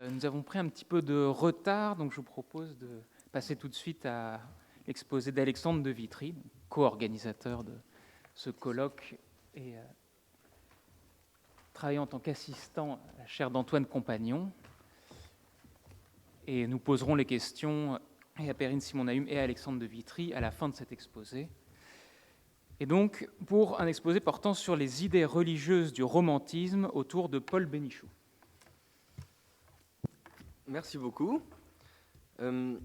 Nous avons pris un petit peu de retard, donc je vous propose de passer tout de suite à l'exposé d'Alexandre de Vitry, co-organisateur de ce colloque et travaillant en tant qu'assistant à la chaire d'Antoine Compagnon. Et nous poserons les questions à Perrine Simon-Nahum et à Alexandre de Vitry à la fin de cet exposé. Et donc, pour un exposé portant sur les idées religieuses du romantisme autour de Paul Bénichou. Merci beaucoup. Je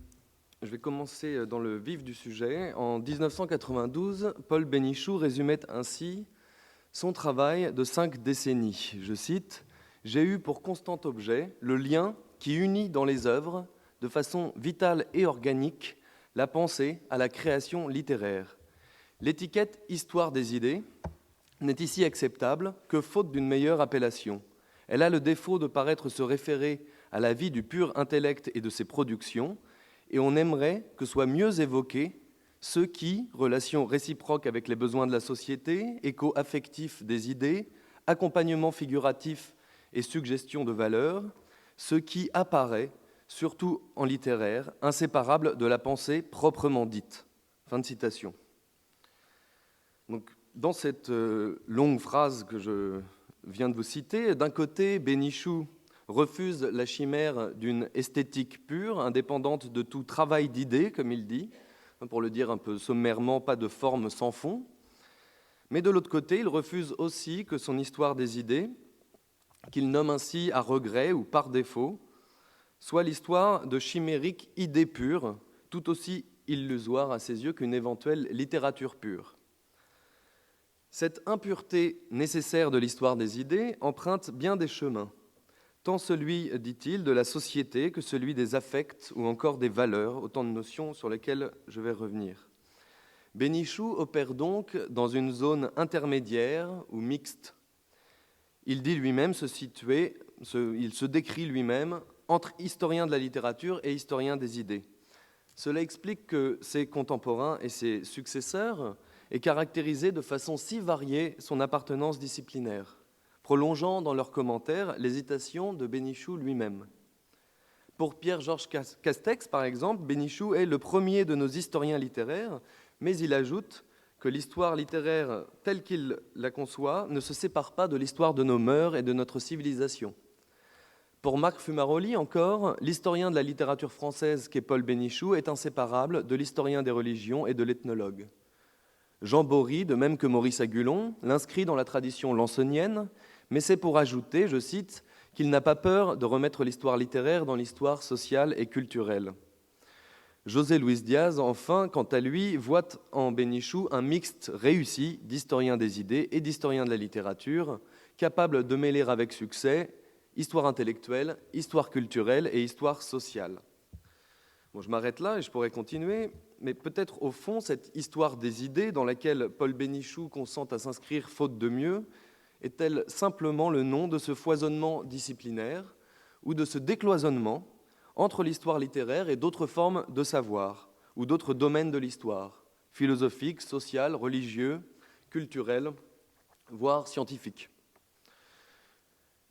vais commencer dans le vif du sujet. En 1992, Paul Bénichou résumait ainsi son travail de 5 décennies. Je cite : « J'ai eu pour constant objet le lien qui unit dans les œuvres, de façon vitale et organique, la pensée à la création littéraire. L'étiquette « Histoire des idées » n'est ici acceptable que faute d'une meilleure appellation. Elle a le défaut de paraître se référer à la vie du pur intellect et de ses productions, et on aimerait que soient mieux évoqués ceux qui, relation réciproque avec les besoins de la société, écho affectif des idées, accompagnement figuratif et suggestion de valeurs, ce qui apparaît, surtout en littéraire, inséparable de la pensée proprement dite. » Fin de citation. Donc, dans cette longue phrase que je viens de vous citer, d'un côté, Bénichou refuse la chimère d'une esthétique pure, indépendante de tout travail d'idées, comme il dit, pour le dire un peu sommairement, pas de forme sans fond. Mais de l'autre côté, il refuse aussi que son histoire des idées, qu'il nomme ainsi à regret ou par défaut, soit l'histoire de chimériques idées pures, tout aussi illusoires à ses yeux qu'une éventuelle littérature pure. Cette impureté nécessaire de l'histoire des idées emprunte bien des chemins, tant celui, dit-il, de la société que celui des affects ou encore des valeurs, autant de notions sur lesquelles je vais revenir. Bénichou opère donc dans une zone intermédiaire ou mixte. Il dit lui-même se situer, il se décrit lui-même entre historien de la littérature et historien des idées. Cela explique que ses contemporains et ses successeurs aient caractérisé de façon si variée son appartenance disciplinaire, prolongeant dans leurs commentaires l'hésitation de Bénichou lui-même. Pour Pierre-Georges Castex, par exemple, Bénichou est le premier de nos historiens littéraires, mais il ajoute que l'histoire littéraire telle qu'il la conçoit ne se sépare pas de l'histoire de nos mœurs et de notre civilisation. Pour Marc Fumaroli encore, l'historien de la littérature française qu'est Paul Bénichou est inséparable de l'historien des religions et de l'ethnologue. Jean Bory, de même que Maurice Agulon, l'inscrit dans la tradition lansonienne, mais c'est pour ajouter, je cite, qu'il n'a pas peur de remettre l'histoire littéraire dans l'histoire sociale et culturelle. José Luis Diaz, enfin, quant à lui, voit en Bénichou un mixte réussi d'historien des idées et d'historien de la littérature, capable de mêler avec succès histoire intellectuelle, histoire culturelle et histoire sociale. Bon, je m'arrête là et je pourrais continuer, mais peut-être au fond, cette histoire des idées dans laquelle Paul Bénichou consent à s'inscrire faute de mieux, est-elle simplement le nom de ce foisonnement disciplinaire ou de ce décloisonnement entre l'histoire littéraire et d'autres formes de savoir ou d'autres domaines de l'histoire, philosophiques, sociales, religieux, culturels, voire scientifiques?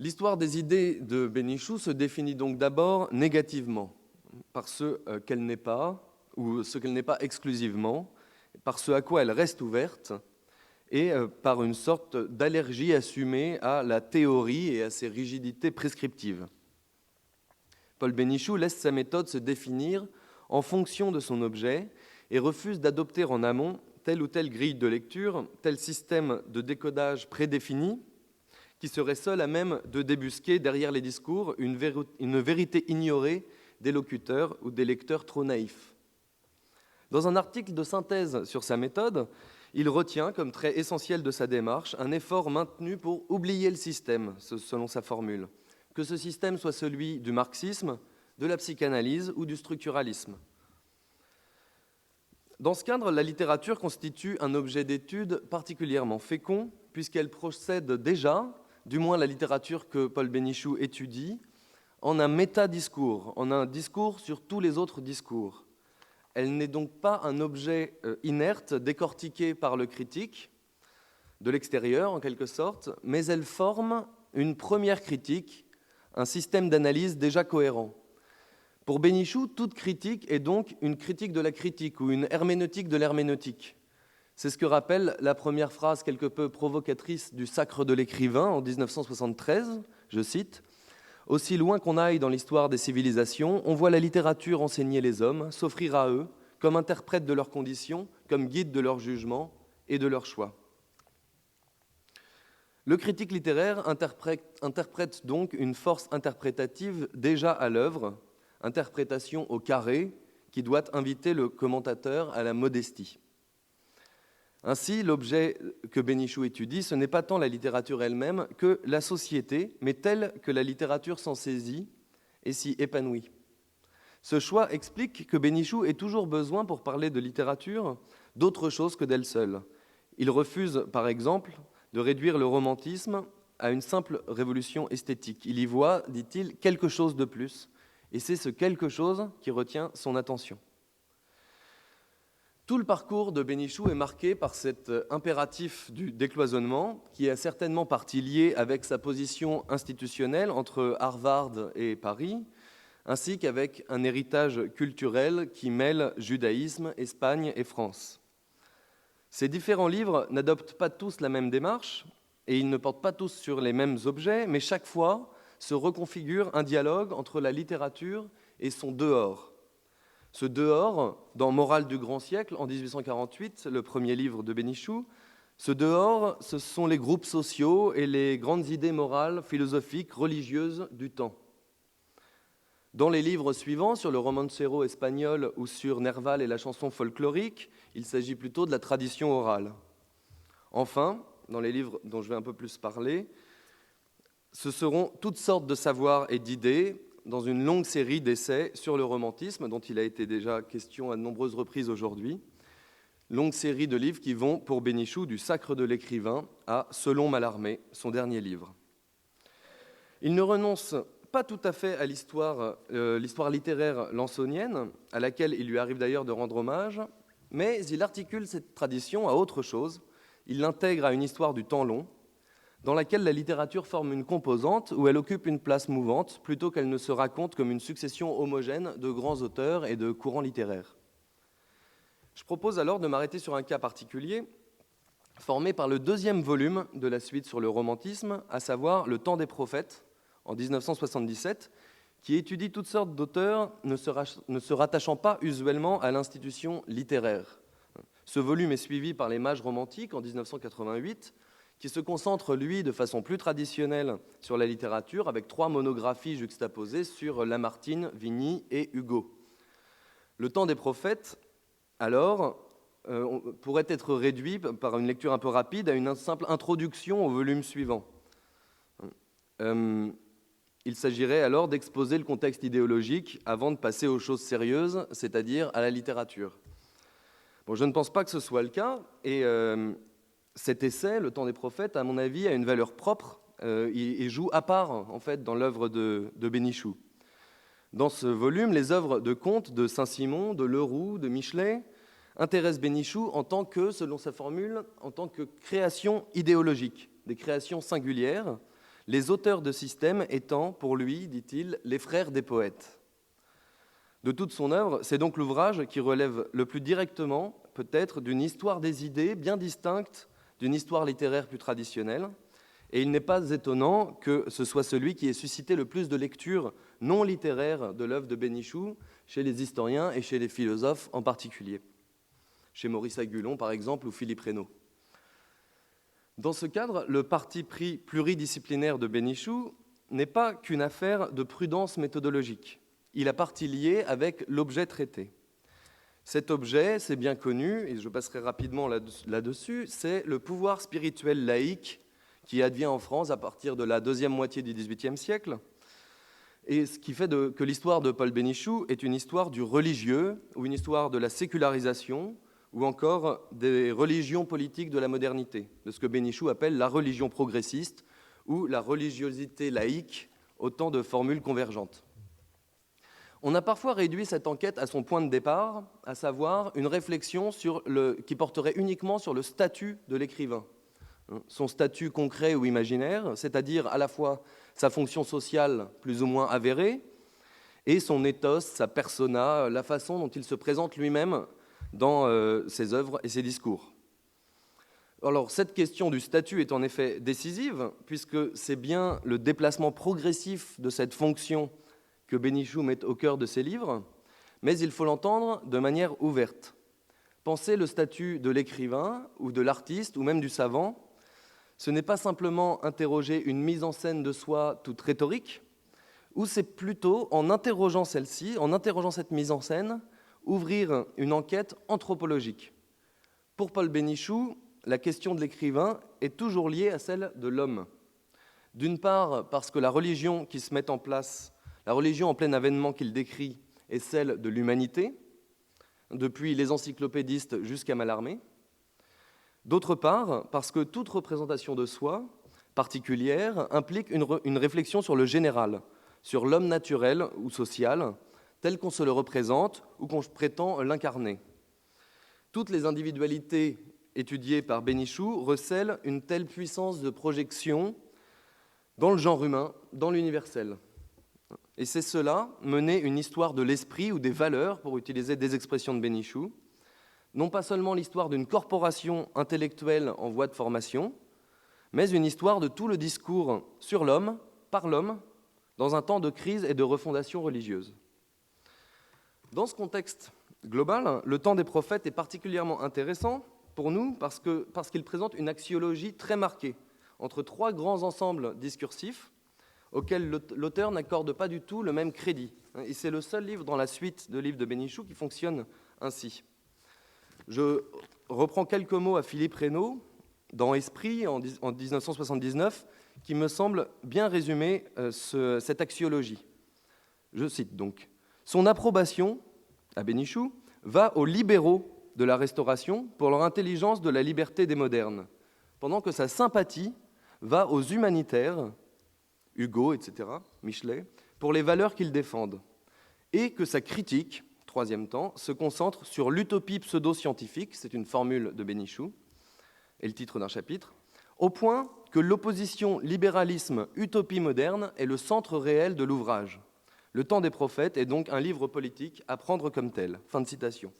L'histoire des idées de Bénichou se définit donc d'abord négativement, par ce qu'elle n'est pas, ou ce qu'elle n'est pas exclusivement, par ce à quoi elle reste ouverte, et par une sorte d'allergie assumée à la théorie et à ses rigidités prescriptives. Paul Bénichou laisse sa méthode se définir en fonction de son objet et refuse d'adopter en amont telle ou telle grille de lecture, tel système de décodage prédéfini, qui serait seul à même de débusquer derrière les discours une vérité ignorée des locuteurs ou des lecteurs trop naïfs. Dans un article de synthèse sur sa méthode, il retient comme trait essentiel de sa démarche un effort maintenu pour oublier le système, selon sa formule, que ce système soit celui du marxisme, de la psychanalyse ou du structuralisme. Dans ce cadre, la littérature constitue un objet d'étude particulièrement fécond, puisqu'elle procède déjà, du moins la littérature que Paul Bénichou étudie, en un métadiscours, en un discours sur tous les autres discours. Elle n'est donc pas un objet inerte, décortiqué par le critique, de l'extérieur en quelque sorte, mais elle forme une première critique, un système d'analyse déjà cohérent. Pour Bénichou, toute critique est donc une critique de la critique ou une herméneutique de l'herméneutique. C'est ce que rappelle la première phrase quelque peu provocatrice du Sacre de l'écrivain en 1973, je cite « Aussi loin qu'on aille dans l'histoire des civilisations, on voit la littérature enseigner les hommes, s'offrir à eux, comme interprète de leurs conditions, comme guide de leur jugement et de leurs choix. » Le critique littéraire interprète donc une force interprétative déjà à l'œuvre, interprétation au carré, qui doit inviter le commentateur à la modestie. Ainsi, l'objet que Bénichou étudie, ce n'est pas tant la littérature elle-même que la société, mais telle que la littérature s'en saisit et s'y épanouit. Ce choix explique que Bénichou ait toujours besoin, pour parler de littérature, d'autre chose que d'elle seule. Il refuse, par exemple, de réduire le romantisme à une simple révolution esthétique. Il y voit, dit-il, quelque chose de plus, et c'est ce quelque chose qui retient son attention. Tout le parcours de Bénichou est marqué par cet impératif du décloisonnement, qui est certainement partie liée avec sa position institutionnelle entre Harvard et Paris, ainsi qu'avec un héritage culturel qui mêle judaïsme, Espagne et France. Ces différents livres n'adoptent pas tous la même démarche, et ils ne portent pas tous sur les mêmes objets, mais chaque fois se reconfigure un dialogue entre la littérature et son dehors. Ce dehors, dans Morale du grand siècle, en 1848, le premier livre de Bénichou, ce dehors, ce sont les groupes sociaux et les grandes idées morales, philosophiques, religieuses du temps. Dans les livres suivants, sur le romancero espagnol ou sur Nerval et la chanson folklorique, il s'agit plutôt de la tradition orale. Enfin, dans les livres dont je vais un peu plus parler, ce seront toutes sortes de savoirs et d'idées dans une longue série d'essais sur le romantisme, dont il a été déjà question à de nombreuses reprises aujourd'hui. Longue série de livres qui vont, pour Bénichou, du Sacre de l'écrivain à Selon Mallarmé, son dernier livre. Il ne renonce pas tout à fait à l'histoire littéraire lansonienne, à laquelle il lui arrive d'ailleurs de rendre hommage, mais il articule cette tradition à autre chose. Il l'intègre à une histoire du temps long, dans laquelle la littérature forme une composante où elle occupe une place mouvante, plutôt qu'elle ne se raconte comme une succession homogène de grands auteurs et de courants littéraires. Je propose alors de m'arrêter sur un cas particulier, formé par le deuxième volume de la suite sur le romantisme, à savoir Le Temps des prophètes, en 1977, qui étudie toutes sortes d'auteurs ne se rattachant pas usuellement à l'institution littéraire. Ce volume est suivi par Les Mages romantiques, en 1988, qui se concentre, lui, de façon plus traditionnelle sur la littérature, avec 3 monographies juxtaposées sur Lamartine, Vigny et Hugo. Le Temps des prophètes, alors, pourrait être réduit par une lecture un peu rapide à une simple introduction au volume suivant. Il s'agirait alors d'exposer le contexte idéologique avant de passer aux choses sérieuses, c'est-à-dire à la littérature. Bon, je ne pense pas que ce soit le cas, et cet essai, Le Temps des prophètes, à mon avis, a une valeur propre et joue à part, en fait, dans l'œuvre de Bénichou. Dans ce volume, les œuvres de Comte, de Saint-Simon, de Leroux, de Michelet intéressent Bénichou en tant que, selon sa formule, en tant que création idéologique, des créations singulières, les auteurs de systèmes étant, pour lui, dit-il, les frères des poètes. De toute son œuvre, c'est donc l'ouvrage qui relève le plus directement, peut-être, d'une histoire des idées bien distincte d'une histoire littéraire plus traditionnelle, et il n'est pas étonnant que ce soit celui qui ait suscité le plus de lectures non littéraires de l'œuvre de Bénichou, chez les historiens et chez les philosophes en particulier, chez Maurice Agulon par exemple ou Philippe Reynaud. Dans ce cadre, le parti pris pluridisciplinaire de Bénichou n'est pas qu'une affaire de prudence méthodologique. Il a partie liée avec l'objet traité. Cet objet, c'est bien connu, et je passerai rapidement là-dessus, c'est le pouvoir spirituel laïque qui advient en France à partir de la deuxième moitié du XVIIIe siècle, et ce qui fait que l'histoire de Paul Bénichou est une histoire du religieux, ou une histoire de la sécularisation, ou encore des religions politiques de la modernité, de ce que Bénichou appelle la religion progressiste, ou la religiosité laïque, autant de formules convergentes. On a parfois réduit cette enquête à son point de départ, à savoir une réflexion qui porterait uniquement sur le statut de l'écrivain. son statut concret ou imaginaire, c'est-à-dire à la fois sa fonction sociale plus ou moins avérée, et son ethos, sa persona, la façon dont il se présente lui-même dans ses œuvres et ses discours. Alors, cette question du statut est en effet décisive, puisque c'est bien le déplacement progressif de cette fonction que Bénichou met au cœur de ses livres, mais il faut l'entendre de manière ouverte. Penser le statut de l'écrivain, ou de l'artiste, ou même du savant, ce n'est pas simplement interroger une mise en scène de soi toute rhétorique, ou c'est plutôt, en interrogeant celle-ci, en interrogeant cette mise en scène, ouvrir une enquête anthropologique. Pour Paul Bénichou, la question de l'écrivain est toujours liée à celle de l'homme. D'une part, parce que la religion qui se met en place, la religion en plein avènement qu'il décrit, est celle de l'humanité, depuis les encyclopédistes jusqu'à Mallarmé. D'autre part, parce que toute représentation de soi particulière implique une réflexion sur le général, sur l'homme naturel ou social, tel qu'on se le représente ou qu'on prétend l'incarner. Toutes les individualités étudiées par Bénichou recèlent une telle puissance de projection dans le genre humain, dans l'universel. Et c'est cela, mener une histoire de l'esprit ou des valeurs, pour utiliser des expressions de Bénichou, non pas seulement l'histoire d'une corporation intellectuelle en voie de formation, mais une histoire de tout le discours sur l'homme, par l'homme, dans un temps de crise et de refondation religieuse. Dans ce contexte global, le temps des prophètes est particulièrement intéressant pour nous parce qu'il présente une axiologie très marquée entre trois grands ensembles discursifs auxquels l'auteur n'accorde pas du tout le même crédit. Et c'est le seul livre dans la suite de livres de Bénichou qui fonctionne ainsi. Je reprends quelques mots à Philippe Reynaud dans Esprit en 1979 qui me semble bien résumer cette axiologie. Je cite donc: « Son approbation, à Bénichou, va aux libéraux de la Restauration pour leur intelligence de la liberté des modernes, pendant que sa sympathie va aux humanitaires, Hugo, etc., Michelet, pour les valeurs qu'ils défendent, et que sa critique, troisième temps, se concentre sur l'utopie pseudo-scientifique, c'est une formule de Bénichou, et le titre d'un chapitre, au point que l'opposition libéralisme-utopie moderne est le centre réel de l'ouvrage. Le temps des prophètes est donc un livre politique à prendre comme tel. » Fin de citation.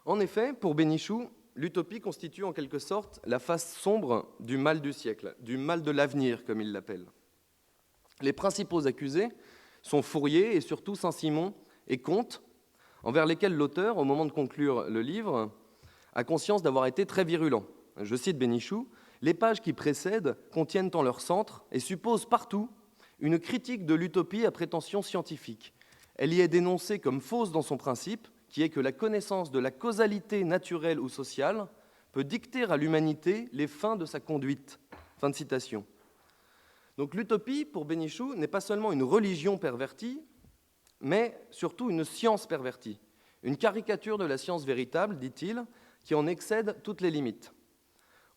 En effet, pour Bénichou, l'utopie constitue en quelque sorte la face sombre du mal du siècle, du mal de l'avenir, comme il l'appelle. Les principaux accusés sont Fourier et surtout Saint-Simon et Comte, envers lesquels l'auteur, au moment de conclure le livre, a conscience d'avoir été très virulent. Je cite Bénichou, « Les pages qui précèdent contiennent en leur centre et supposent partout une critique de l'utopie à prétention scientifique. Elle y est dénoncée comme fausse dans son principe, qui est que la connaissance de la causalité naturelle ou sociale peut dicter à l'humanité les fins de sa conduite. » Fin de citation. Donc l'utopie, pour Bénichou, n'est pas seulement une religion pervertie, mais surtout une science pervertie. Une caricature de la science véritable, dit-il, qui en excède toutes les limites.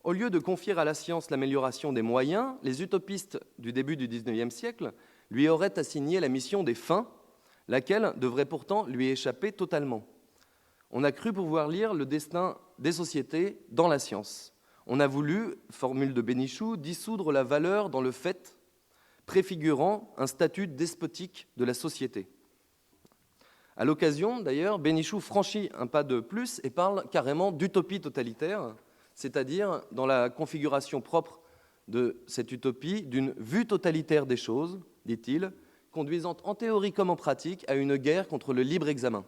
Au lieu de confier à la science l'amélioration des moyens, les utopistes du début du XIXe siècle lui auraient assigné la mission des fins, laquelle devrait pourtant lui échapper totalement. On a cru pouvoir lire le destin des sociétés dans la science. On a voulu, formule de Bénichou, dissoudre la valeur dans le fait, préfigurant un statut despotique de la société. À l'occasion, d'ailleurs, Bénichou franchit un pas de plus et parle carrément d'utopie totalitaire, c'est-à-dire, dans la configuration propre de cette utopie, d'une vue totalitaire des choses, dit-il, conduisant en théorie comme en pratique à une guerre contre le libre examen.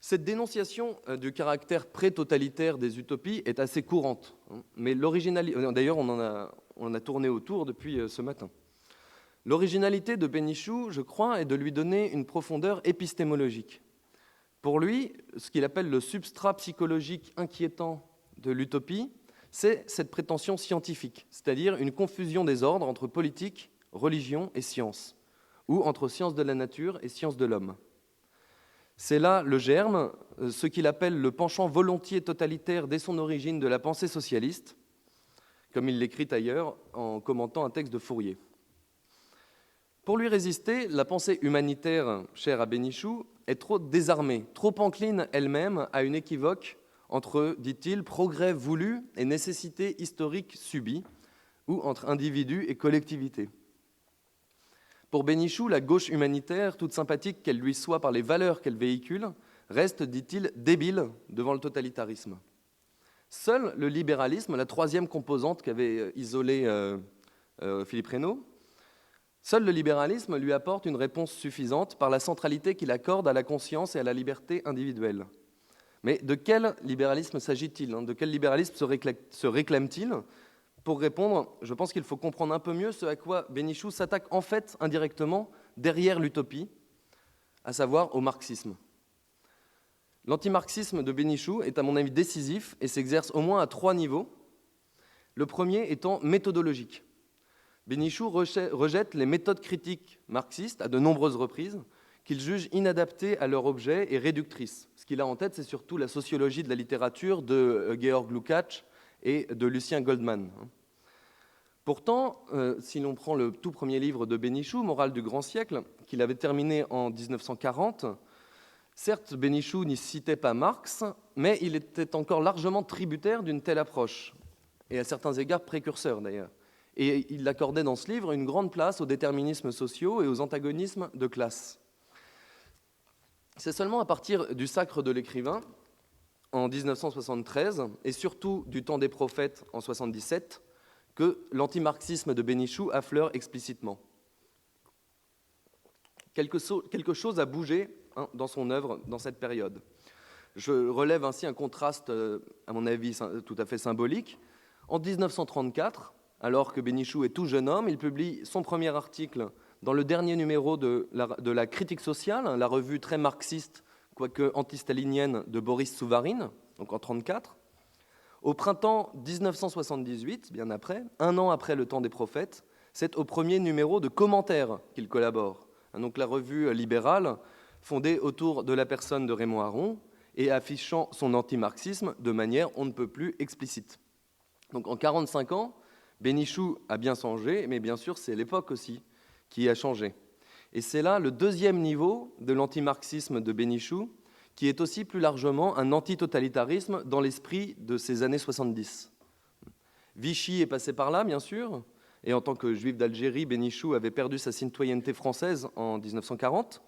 Cette dénonciation du caractère pré-totalitaire des utopies est assez courante, mais l'originalité, d'ailleurs on en a tourné autour depuis ce matin. L'originalité de Bénichou, je crois, est de lui donner une profondeur épistémologique. Pour lui, ce qu'il appelle le substrat psychologique inquiétant de l'utopie, c'est cette prétention scientifique, c'est-à-dire une confusion des ordres entre politique, religion et science, ou entre science de la nature et science de l'homme. C'est là le germe, ce qu'il appelle le penchant volontiers totalitaire dès son origine de la pensée socialiste, comme il l'écrit ailleurs en commentant un texte de Fourier. Pour lui résister, la pensée humanitaire chère à Bénichou est trop désarmée, trop encline elle-même à une équivoque entre, dit-il, progrès voulu et nécessité historique subie, ou entre individu et collectivité. Pour Bénichou, la gauche humanitaire, toute sympathique qu'elle lui soit par les valeurs qu'elle véhicule, reste, dit-il, débile devant le totalitarisme. Seul le libéralisme, la troisième composante qu'avait isolée Philippe Reynaud, seul le libéralisme lui apporte une réponse suffisante par la centralité qu'il accorde à la conscience et à la liberté individuelle. Mais de quel libéralisme s'agit-il ? De quel libéralisme se réclame-t-il ? Pour répondre, je pense qu'il faut comprendre un peu mieux ce à quoi Bénichou s'attaque en fait indirectement derrière l'utopie, à savoir au marxisme. L'antimarxisme de Bénichou est à mon avis décisif et s'exerce au moins à 3 niveaux. Le premier étant méthodologique. Bénichou rejette les méthodes critiques marxistes à de nombreuses reprises, qu'il juge inadaptées à leur objet et réductrices. Ce qu'il a en tête, c'est surtout la sociologie de la littérature de Georg Lukács et de Lucien Goldman. Pourtant, si l'on prend le tout premier livre de Bénichou, Morale du grand siècle, qu'il avait terminé en 1940, certes, Bénichou n'y citait pas Marx, mais il était encore largement tributaire d'une telle approche, et à certains égards précurseur d'ailleurs. Et il accordait dans ce livre une grande place aux déterminismes sociaux et aux antagonismes de classe. C'est seulement à partir du Sacre de l'écrivain, en 1973, et surtout du Temps des prophètes en 1977, que l'antimarxisme de Bénichou affleure explicitement. Quelque chose a bougé dans son œuvre dans cette période. Je relève ainsi un contraste, à mon avis, tout à fait symbolique. En 1934, alors que Bénichou est tout jeune homme, il publie son premier article dans le dernier numéro de la Critique sociale, la revue très marxiste, quoique antistalinienne, de Boris Souvarine, donc en 1934. Au printemps 1978, bien après, un an après le Temps des prophètes, c'est au premier numéro de Commentaires qu'il collabore. Donc la revue libérale, fondée autour de la personne de Raymond Aron et affichant son antimarxisme de manière on ne peut plus explicite. Donc en 45 ans, Bénichou a bien changé, mais bien sûr c'est l'époque aussi qui a changé. Et c'est là le deuxième niveau de l'antimarxisme de Bénichou, qui est aussi plus largement un antitotalitarisme dans l'esprit de ces années 70. Vichy est passé par là, bien sûr, et en tant que juif d'Algérie, Bénichou avait perdu sa citoyenneté française en 1940,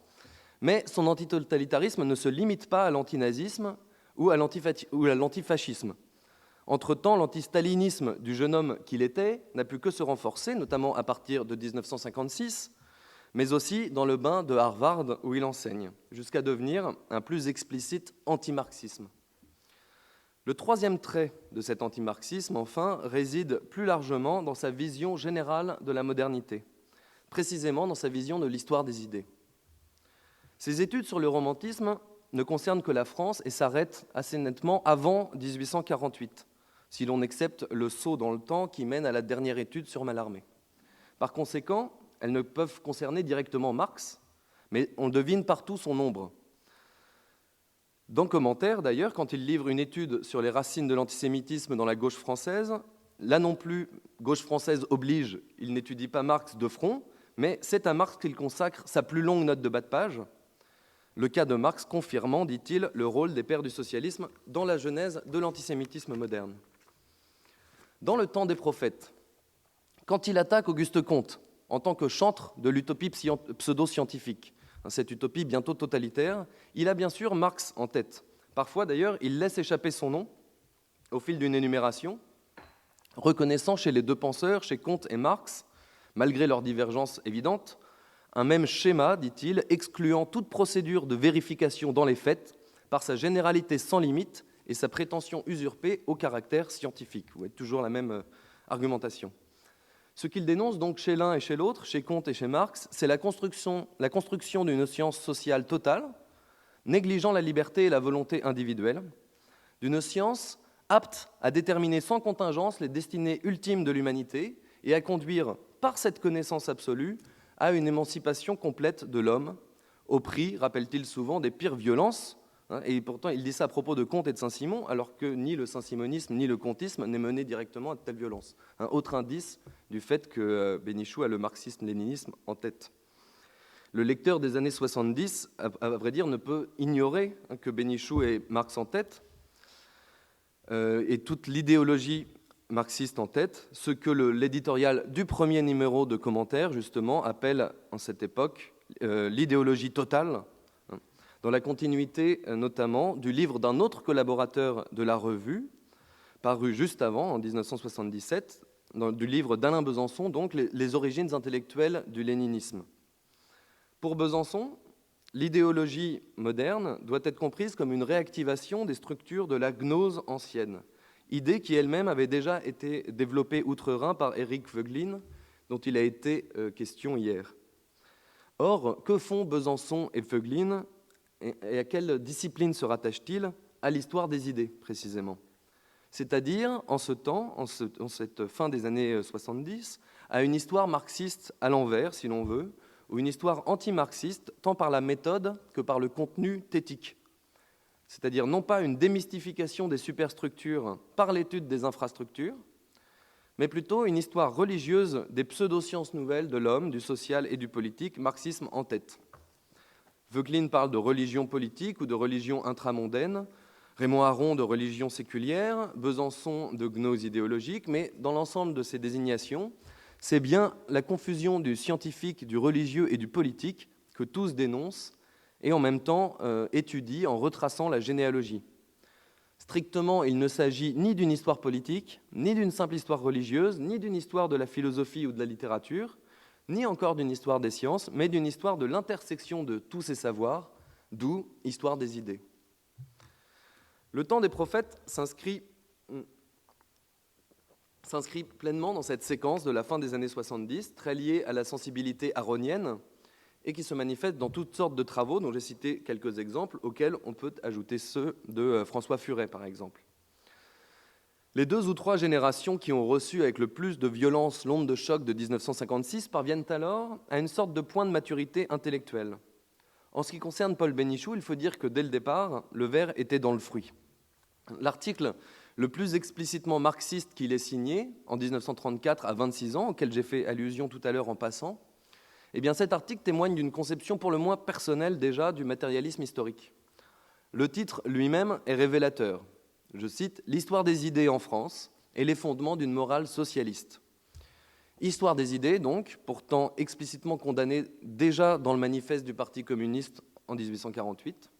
mais son antitotalitarisme ne se limite pas à l'antinazisme ou à l'antifascisme. Entre-temps, l'antistalinisme du jeune homme qu'il était n'a pu que se renforcer, notamment à partir de 1956, mais aussi dans le bain de Harvard où il enseigne, jusqu'à devenir un plus explicite antimarxisme. Le troisième trait de cet antimarxisme, enfin, réside plus largement dans sa vision générale de la modernité, précisément dans sa vision de l'histoire des idées. Ses études sur le romantisme ne concernent que la France et s'arrêtent assez nettement avant 1848, si l'on accepte le saut dans le temps qui mène à la dernière étude sur Mallarmé. Par conséquent, elles ne peuvent concerner directement Marx, mais on devine partout son ombre. Dans Commentaires, d'ailleurs, quand il livre une étude sur les racines de l'antisémitisme dans la gauche française, là non plus, gauche française oblige, il n'étudie pas Marx de front, mais c'est à Marx qu'il consacre sa plus longue note de bas de page, le cas de Marx confirmant, dit-il, le rôle des pères du socialisme dans la genèse de l'antisémitisme moderne. Dans le Temps des prophètes, quand il attaque Auguste Comte en tant que chantre de l'utopie pseudo-scientifique, cette utopie bientôt totalitaire, il a bien sûr Marx en tête. Parfois, d'ailleurs, il laisse échapper son nom au fil d'une énumération, reconnaissant chez les deux penseurs, chez Comte et Marx, malgré leurs divergences évidentes, un même schéma, dit-il, excluant toute procédure de vérification dans les faits par sa généralité sans limite et sa prétention usurpée au caractère scientifique. Vous voyez toujours la même argumentation. Ce qu'il dénonce donc chez l'un et chez l'autre, chez Comte et chez Marx, c'est la construction d'une science sociale totale, négligeant la liberté et la volonté individuelle, d'une science apte à déterminer sans contingence les destinées ultimes de l'humanité et à conduire, par cette connaissance absolue, à une émancipation complète de l'homme, au prix, rappelle-t-il souvent, des pires violences. Et pourtant, il dit ça à propos de Comte et de Saint-Simon, alors que ni le saint-simonisme ni le comtisme n'est mené directement à de telles violences. Un autre indice du fait que Bénichou a le marxisme-léninisme en tête. Le lecteur des années 70, à vrai dire, ne peut ignorer que Bénichou ait Marx en tête, et toute l'idéologie marxiste en tête, ce que l'éditorial du premier numéro de Commentaires, justement, appelle en cette époque l'idéologie totale, hein, dans la continuité notamment du livre d'un autre collaborateur de la revue, paru juste avant, en 1977, du livre d'Alain Besançon, donc les origines intellectuelles du léninisme. Pour Besançon, l'idéologie moderne doit être comprise comme une réactivation des structures de la gnose ancienne, idée qui elle-même avait déjà été développée outre-Rhin par Éric Voegelin, dont il a été question hier. Or, que font Besançon et Voegelin, et à quelle discipline se rattachent-ils? À l'histoire des idées, précisément. C'est-à-dire, en ce temps, en cette fin des années 70, à une histoire marxiste à l'envers, si l'on veut, ou une histoire anti-marxiste, tant par la méthode que par le contenu thétique. C'est-à-dire non pas une démystification des superstructures par l'étude des infrastructures, mais plutôt une histoire religieuse des pseudo-sciences nouvelles de l'homme, du social et du politique, marxisme en tête. Voegelin parle de religion politique ou de religion intramondaine, Raymond Aron de religion séculière, Besançon de gnose idéologique, mais dans l'ensemble de ces désignations, c'est bien la confusion du scientifique, du religieux et du politique que tous dénoncent et en même temps étudient en retraçant la généalogie. Strictement, il ne s'agit ni d'une histoire politique, ni d'une simple histoire religieuse, ni d'une histoire de la philosophie ou de la littérature, ni encore d'une histoire des sciences, mais d'une histoire de l'intersection de tous ces savoirs, d'où histoire des idées. Le temps des prophètes s'inscrit pleinement dans cette séquence de la fin des années 70, très liée à la sensibilité aronienne, et qui se manifeste dans toutes sortes de travaux, dont j'ai cité quelques exemples, auxquels on peut ajouter ceux de François Furet, par exemple. Les 2 ou 3 générations qui ont reçu avec le plus de violence l'onde de choc de 1956 parviennent alors à une sorte de point de maturité intellectuelle. En ce qui concerne Paul Bénichou, il faut dire que dès le départ, le ver était dans le fruit. L'article le plus explicitement marxiste qu'il ait signé, en 1934 à 26 ans, auquel j'ai fait allusion tout à l'heure en passant, eh bien cet article témoigne d'une conception pour le moins personnelle déjà du matérialisme historique. Le titre lui-même est révélateur. Je cite « L'histoire des idées en France et les fondements d'une morale socialiste ». Histoire des idées, donc, pourtant explicitement condamnée déjà dans le manifeste du Parti communiste en 1848,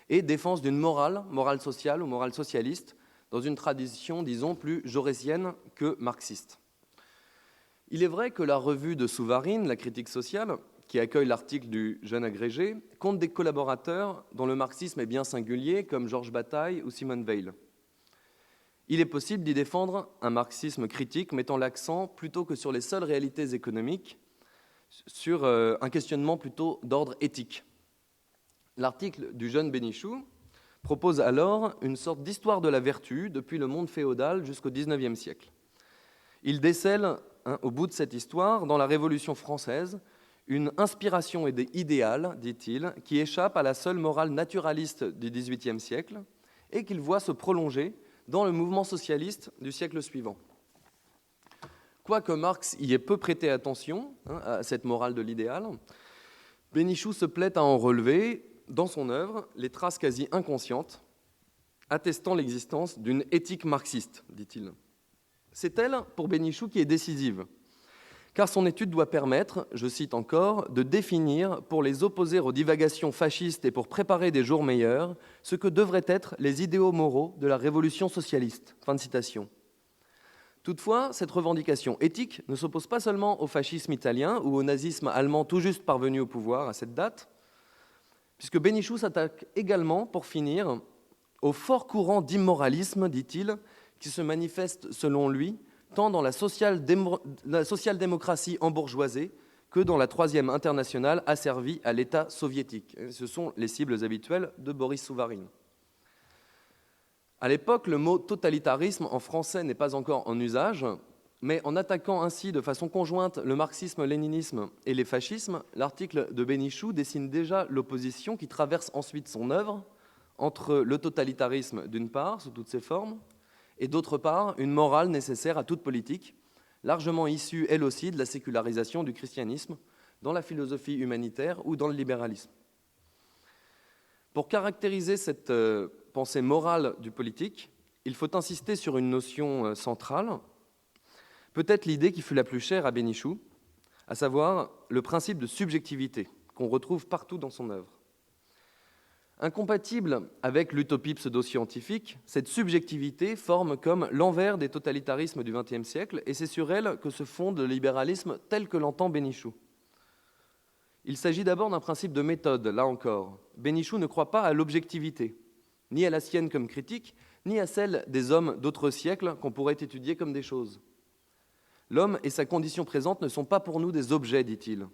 et défense d'une morale sociale ou morale socialiste, dans une tradition, disons, plus jaurétienne que marxiste. Il est vrai que la revue de Souvarine, La Critique sociale, qui accueille l'article du jeune agrégé, compte des collaborateurs dont le marxisme est bien singulier, comme Georges Bataille ou Simone Weil. Il est possible d'y défendre un marxisme critique mettant l'accent, plutôt que sur les seules réalités économiques, sur un questionnement plutôt d'ordre éthique. L'article du jeune Bénichou propose alors une sorte d'histoire de la vertu depuis le monde féodal jusqu'au XIXe siècle. Il décèle, au bout de cette histoire, dans la Révolution française, une inspiration idéale, dit-il, qui échappe à la seule morale naturaliste du XVIIIe siècle et qu'il voit se prolonger dans le mouvement socialiste du siècle suivant. Quoique Marx y ait peu prêté attention à cette morale de l'idéal, Bénichou se plaît à en relever, dans son œuvre, les traces quasi inconscientes, attestant l'existence d'une éthique marxiste, dit-il. C'est elle, pour Bénichou, qui est décisive, car son étude doit permettre, je cite encore, de définir, pour les opposer aux divagations fascistes et pour préparer des jours meilleurs, ce que devraient être les idéaux moraux de la révolution socialiste. Fin de citation. Toutefois, cette revendication éthique ne s'oppose pas seulement au fascisme italien ou au nazisme allemand tout juste parvenu au pouvoir à cette date, puisque Bénichou s'attaque également, pour finir, au fort courant d'immoralisme, dit-il, qui se manifeste, selon lui, tant dans la social-démocratie embourgeoisée que dans la Troisième Internationale asservie à l'État soviétique. Ce sont les cibles habituelles de Boris Souvarine. À l'époque, le mot totalitarisme en français n'est pas encore en usage, mais en attaquant ainsi de façon conjointe le marxisme-léninisme et les fascismes, l'article de Bénichou dessine déjà l'opposition qui traverse ensuite son œuvre entre le totalitarisme d'une part, sous toutes ses formes, et d'autre part, une morale nécessaire à toute politique, largement issue, elle aussi, de la sécularisation du christianisme, dans la philosophie humanitaire ou dans le libéralisme. Pour caractériser cette pensée morale du politique, il faut insister sur une notion centrale, peut-être l'idée qui fut la plus chère à Bénichou, à savoir le principe de subjectivité qu'on retrouve partout dans son œuvre. Incompatible avec l'utopie pseudo-scientifique, cette subjectivité forme comme l'envers des totalitarismes du XXe siècle, et c'est sur elle que se fonde le libéralisme tel que l'entend Bénichou. Il s'agit d'abord d'un principe de méthode, là encore. Bénichou ne croit pas à l'objectivité, ni à la sienne comme critique, ni à celle des hommes d'autres siècles qu'on pourrait étudier comme des choses. L'homme et sa condition présente ne sont pas pour nous des objets, dit-il.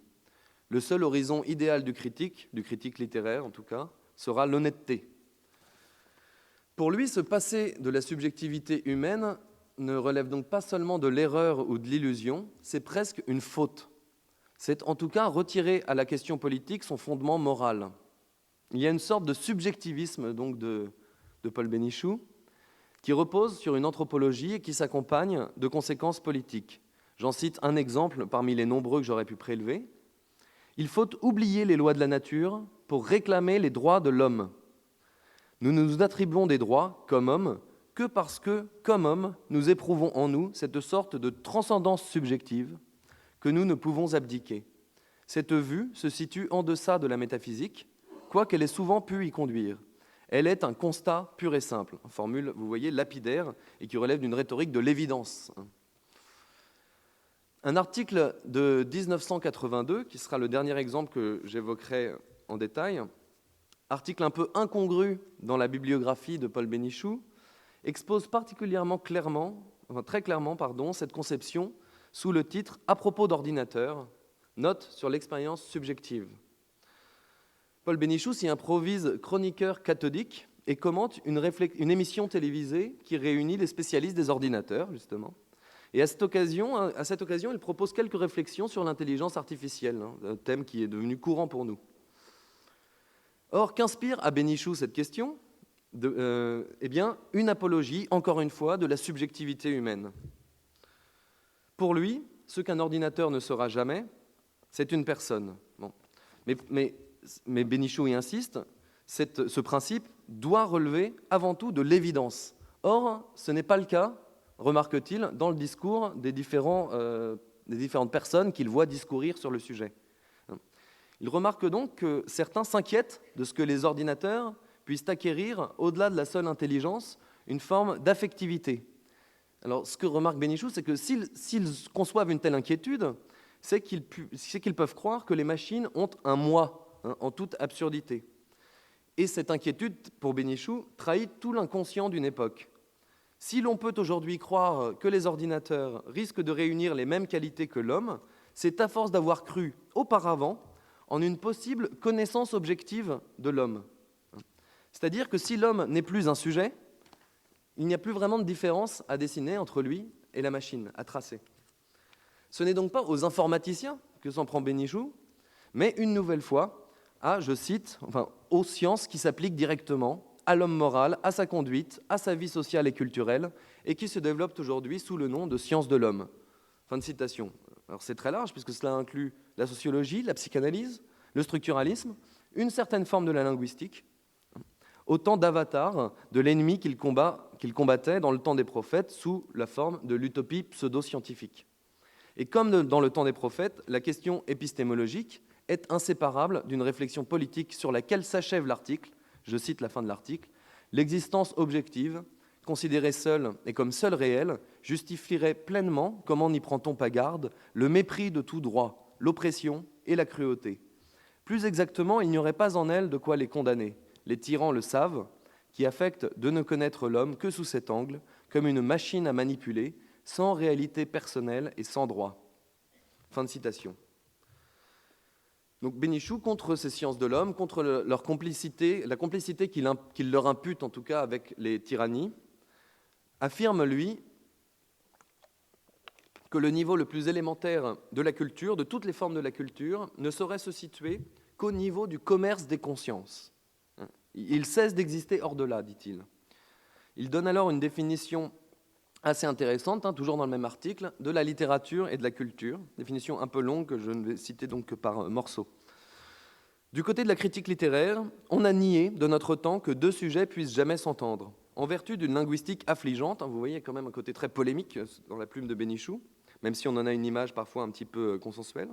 Le seul horizon idéal du critique littéraire en tout cas, sera l'honnêteté. Pour lui, se passer de la subjectivité humaine ne relève donc pas seulement de l'erreur ou de l'illusion, c'est presque une faute. C'est en tout cas retirer à la question politique son fondement moral. Il y a une sorte de subjectivisme donc de Paul Bénichou qui repose sur une anthropologie et qui s'accompagne de conséquences politiques. J'en cite un exemple parmi les nombreux que j'aurais pu prélever. Il faut oublier les lois de la nature pour réclamer les droits de l'homme. Nous nous attribuons des droits, comme hommes, que parce que, comme hommes, nous éprouvons en nous cette sorte de transcendance subjective que nous ne pouvons abdiquer. Cette vue se situe en deçà de la métaphysique, quoiqu'elle ait souvent pu y conduire. Elle est un constat pur et simple, une formule, vous voyez, lapidaire, et qui relève d'une rhétorique de l'évidence. Un article de 1982, qui sera le dernier exemple que j'évoquerai en détail, article un peu incongru dans la bibliographie de Paul Bénichou, expose particulièrement très clairement, cette conception sous le titre « À propos d'ordinateur, note sur l'expérience subjective ». Paul Bénichou s'y improvise chroniqueur cathodique et commente une émission télévisée qui réunit les spécialistes des ordinateurs, justement. Et à cette occasion, il propose quelques réflexions sur l'intelligence artificielle, un thème qui est devenu courant pour nous. Or, qu'inspire à Bénichou cette question ? Une apologie, encore une fois, de la subjectivité humaine. Pour lui, ce qu'un ordinateur ne sera jamais, c'est une personne. Bon. Mais Bénichou y insiste, ce principe doit relever avant tout de l'évidence. Or, ce n'est pas le cas, remarque-t-il, dans le discours des différentes personnes qu'il voit discourir sur le sujet. Il remarque donc que certains s'inquiètent de ce que les ordinateurs puissent acquérir, au-delà de la seule intelligence, une forme d'affectivité. Alors, ce que remarque Bénichou, c'est que s'ils conçoivent une telle inquiétude, c'est qu'ils peuvent croire que les machines ont un moi, en toute absurdité. Et cette inquiétude, pour Bénichou, trahit tout l'inconscient d'une époque. Si l'on peut aujourd'hui croire que les ordinateurs risquent de réunir les mêmes qualités que l'homme, c'est à force d'avoir cru auparavant en une possible connaissance objective de l'homme. C'est-à-dire que si l'homme n'est plus un sujet, il n'y a plus vraiment de différence à dessiner entre lui et la machine, à tracer. Ce n'est donc pas aux informaticiens que s'en prend Bénichou, mais une nouvelle fois aux sciences qui s'appliquent directement à l'homme moral, à sa conduite, à sa vie sociale et culturelle, et qui se développent aujourd'hui sous le nom de sciences de l'homme. Fin de citation. Alors c'est très large, puisque cela inclut la sociologie, la psychanalyse, le structuralisme, une certaine forme de la linguistique, autant d'avatars de l'ennemi qu'il combattait dans le temps des prophètes sous la forme de l'utopie pseudo-scientifique. Et comme dans le temps des prophètes, la question épistémologique est inséparable d'une réflexion politique sur laquelle s'achève l'article, je cite la fin de l'article, « L'existence objective, considérée seule et comme seule réelle, justifierait pleinement, comment n'y prend-on pas garde, le mépris de tout droit, l'oppression et la cruauté. Plus exactement, il n'y aurait pas en elle de quoi les condamner. Les tyrans le savent, qui affectent de ne connaître l'homme que sous cet angle, comme une machine à manipuler, sans réalité personnelle et sans droit. » Fin de citation. Donc Bénichou, contre ces sciences de l'homme, contre leur complicité, la complicité qu'il leur impute en tout cas avec les tyrannies, affirme, lui, que le niveau le plus élémentaire de la culture, de toutes les formes de la culture, ne saurait se situer qu'au niveau du commerce des consciences. Il cesse d'exister hors de là, dit-il. Il donne alors une définition assez intéressante, toujours dans le même article, de la littérature et de la culture, définition un peu longue que je ne vais citer donc que par morceaux. Du côté de la critique littéraire, on a nié de notre temps que deux sujets puissent jamais s'entendre. En vertu d'une linguistique affligeante, vous voyez quand même un côté très polémique dans la plume de Bénichou, même si on en a une image parfois un petit peu consensuelle.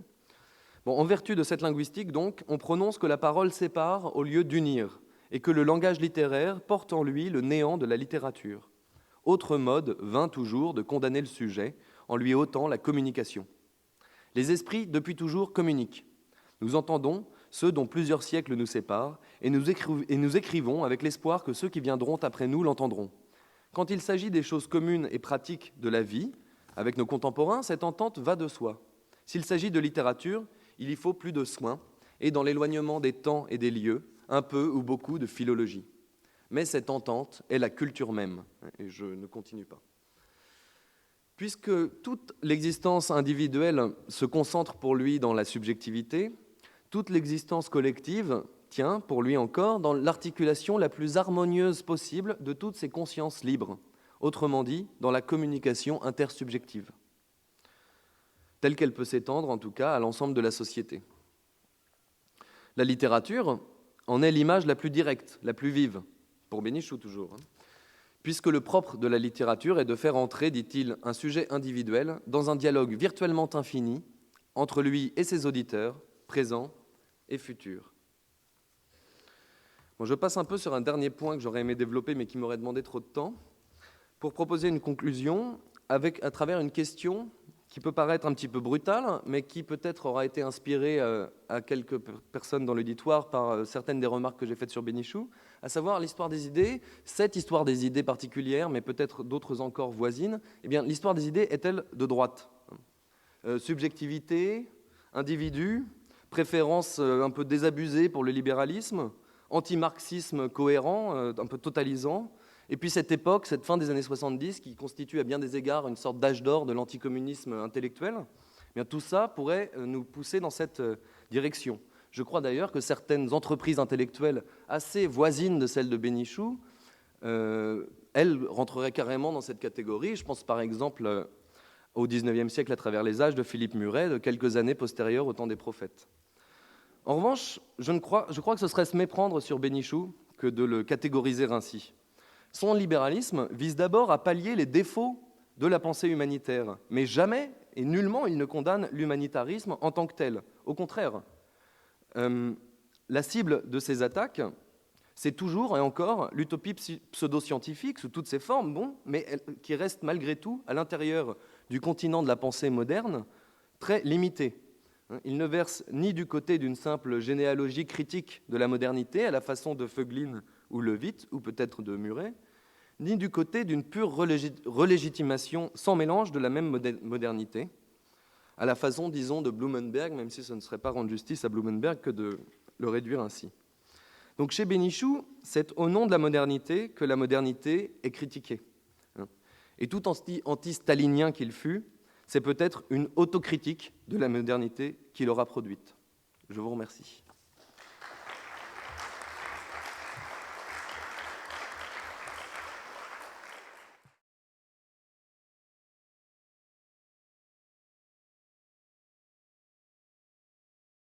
En vertu de cette linguistique, donc, on prononce que la parole sépare au lieu d'unir, et que le langage littéraire porte en lui le néant de la littérature. Autre mode, vain toujours, de condamner le sujet, en lui ôtant la communication. Les esprits, depuis toujours, communiquent. Nous entendons ceux dont plusieurs siècles nous séparent, et nous écrivons avec l'espoir que ceux qui viendront après nous l'entendront. Quand il s'agit des choses communes et pratiques de la vie, avec nos contemporains, cette entente va de soi. S'il s'agit de littérature, il y faut plus de soins, et dans l'éloignement des temps et des lieux, un peu ou beaucoup de philologie. Mais cette entente est la culture même, et je ne continue pas. Puisque toute l'existence individuelle se concentre pour lui dans la subjectivité, toute l'existence collective tient, pour lui encore, dans l'articulation la plus harmonieuse possible de toutes ces consciences libres, autrement dit, dans la communication intersubjective, telle qu'elle peut s'étendre, en tout cas, à l'ensemble de la société. La littérature en est l'image la plus directe, la plus vive, pour Bénichou toujours, puisque le propre de la littérature est de faire entrer, dit-il, un sujet individuel dans un dialogue virtuellement infini entre lui et ses auditeurs, présents et futurs. Je passe un peu sur un dernier point que j'aurais aimé développer, mais qui m'aurait demandé trop de temps, pour proposer une conclusion à travers une question qui peut paraître un petit peu brutale, mais qui peut-être aura été inspirée à quelques personnes dans l'auditoire par certaines des remarques que j'ai faites sur Bénichou, à savoir l'histoire des idées, cette histoire des idées particulière, mais peut-être d'autres encore voisines. Eh bien, l'histoire des idées est-elle de droite ? Subjectivité, individu, préférence un peu désabusée pour le libéralisme, anti-marxisme cohérent, un peu totalisant, et puis cette époque, cette fin des années 70, qui constitue à bien des égards une sorte d'âge d'or de l'anticommunisme intellectuel, eh bien, tout ça pourrait nous pousser dans cette direction. Je crois d'ailleurs que certaines entreprises intellectuelles assez voisines de celles de Bénichou, elles rentreraient carrément dans cette catégorie. Je pense par exemple au XIXe siècle à travers les âges de Philippe Muret, de quelques années postérieures au temps des prophètes. En revanche, je crois que ce serait se méprendre sur Bénichou que de le catégoriser ainsi. Son libéralisme vise d'abord à pallier les défauts de la pensée humanitaire, mais jamais et nullement il ne condamne l'humanitarisme en tant que tel. Au contraire, la cible de ces attaques, c'est toujours et encore l'utopie pseudo-scientifique sous toutes ses formes, mais qui reste malgré tout à l'intérieur du continent de la pensée moderne très limitée. Il ne verse ni du côté d'une simple généalogie critique de la modernité, à la façon de Voegelin ou Levitt, ou peut-être de Muret, ni du côté d'une pure relégitimation sans mélange de la même modernité, à la façon, disons, de Blumenberg, même si ce ne serait pas rendre justice à Blumenberg que de le réduire ainsi. Donc chez Bénichou, c'est au nom de la modernité que la modernité est critiquée. Et tout anti-stalinien qu'il fut, c'est peut-être une autocritique de la modernité qu'il aura produite. Je vous remercie.